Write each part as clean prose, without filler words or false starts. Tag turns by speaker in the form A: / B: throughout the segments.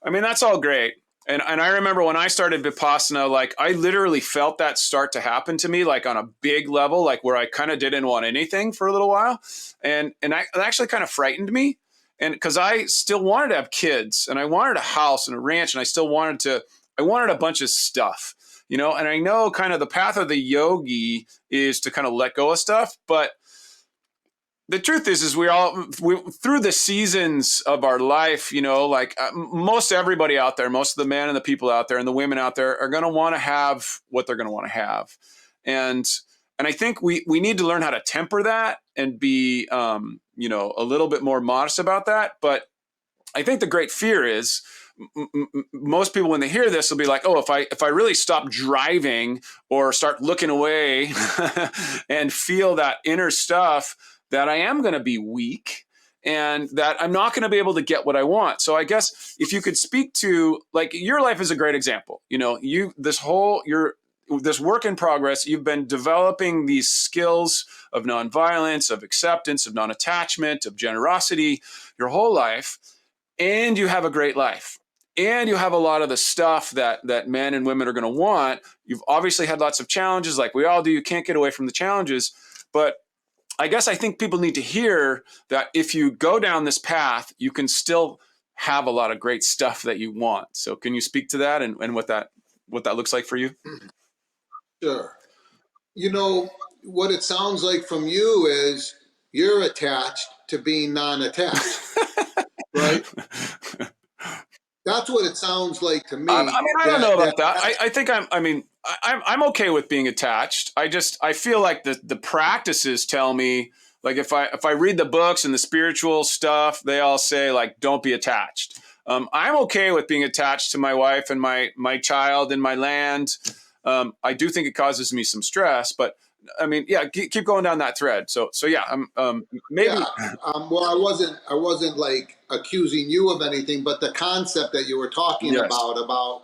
A: I mean, that's all great. And I remember when I started Vipassana, like I literally felt that start to happen to me, like on a big level, like where I kind of didn't want anything for a little while. It actually kind of frightened me. And because I still wanted to have kids and I wanted a house and a ranch and I wanted a bunch of stuff, you know, and I know kind of the path of the yogi is to kind of let go of stuff, but the truth is we through the seasons of our life, you know, like most everybody out there, most of the men and the people out there and the women out there are going to want to have what they're going to want to have. And, and I think we need to learn how to temper that and be, you know, a little bit more modest about that. But I think the great fear is most people, when they hear this, will be like, oh, if I really stop driving or start looking away and feel that inner stuff, that I am going to be weak and that I'm not going to be able to get what I want. So I guess if you could speak to, like, your life is a great example. You know, this work in progress, you've been developing these skills of nonviolence, of acceptance, of non-attachment, of generosity your whole life, and you have a great life. And you have a lot of the stuff that men and women are going to want. You've obviously had lots of challenges, like we all do. You can't get away from the challenges, but I guess I think people need to hear that if you go down this path, you can still have a lot of great stuff that you want. So can you speak to that and what that looks like for you?
B: Sure. You know, what it sounds like from you is you're attached to being non-attached, right? That's what it sounds like to
A: I
B: me.
A: mean, I don't know about that. I think I'm okay with being attached. I feel like the practices tell me, like, if I read the books and the spiritual stuff, they all say, like, don't be attached. I'm okay with being attached to my wife and my child and my land. I do think it causes me some stress, but I mean, yeah, keep going down that thread. So yeah, maybe.
B: Yeah. Well, I wasn't like accusing you of anything, but the concept that you were talking
A: Yes.
B: about,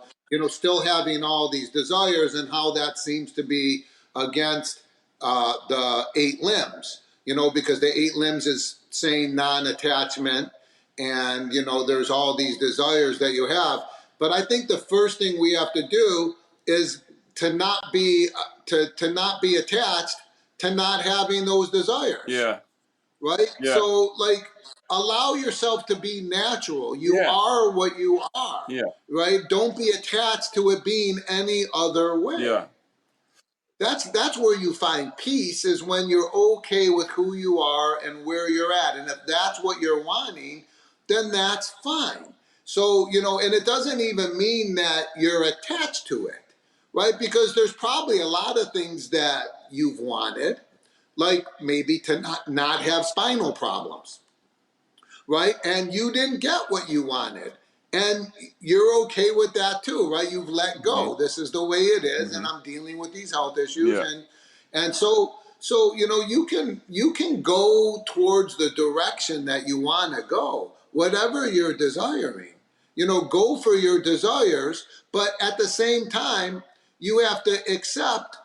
B: still having all these desires and how that seems to be against the eight limbs, because the eight limbs is saying non-attachment, and there's all these desires that you have. But I think the first thing we have to do is to not be to not be attached to not having those desires.
A: Yeah.
B: Right?
A: Yeah.
B: So, like, allow yourself to be natural. You
A: Yeah.
B: are what you are.
A: Yeah.
B: Right? Don't be attached to it being any other way.
A: Yeah.
B: That's where you find peace, is when you're okay with who you are and where you're at. And if that's what you're wanting, then that's fine. So, and it doesn't even mean that you're attached to it, right? Because there's probably a lot of things that you've wanted, like maybe to not have spinal problems, right? And you didn't get what you wanted. And you're okay with that too, right? You've let go.
A: Mm-hmm.
B: This is the way it is,
A: Mm-hmm.
B: and I'm dealing with these health issues.
A: Yeah.
B: And so you can go towards the direction that you want to go, whatever you're desiring. Go for your desires, but at the same time, you have to accept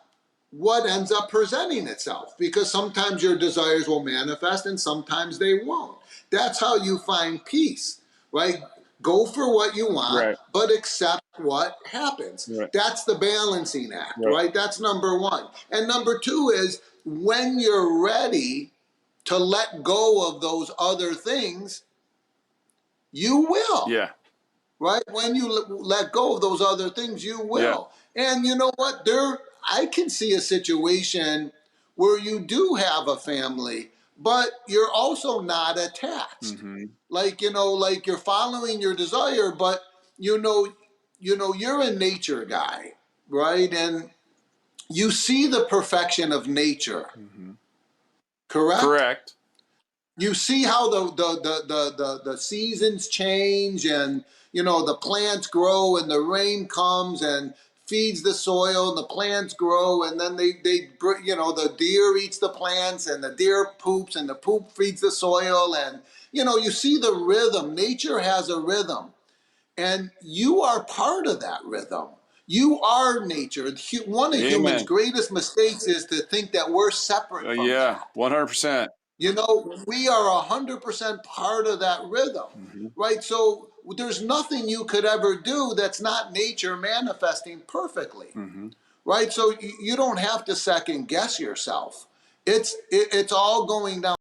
B: what ends up presenting itself, because sometimes your desires will manifest and sometimes they won't. That's how you find peace, right? Go for what you want,
A: Right.
B: but accept what happens.
A: Right.
B: That's the balancing act,
A: Right.
B: right? That's number one. And number two is, when you're ready to let go of those other things, you will.
A: Yeah.
B: Right? When you let go of those other things, you
A: Yeah.
B: will. And you know what? I can see a situation where you do have a family, but you're also not attached.
A: Mm-hmm.
B: Like, like you're following your desire, but you're a nature guy, right? And you see the perfection of nature.
A: Mm-hmm.
B: Correct?
A: Correct.
B: You see how the seasons change, and the plants grow, and the rain comes and feeds the soil, and the plants grow, and then the deer eats the plants, and the deer poops, and the poop feeds the soil, and you see the rhythm. Nature has a rhythm, and you are part of that rhythm. You are nature. One of humans'
A: Amen.
B: greatest mistakes is to think that we're separate from
A: Yeah.
B: that.
A: 100%.
B: We are 100% part of that rhythm,
A: Mm-hmm.
B: right? So there's nothing you could ever do that's not nature manifesting perfectly. Right? So you don't have to second guess yourself. It's all going down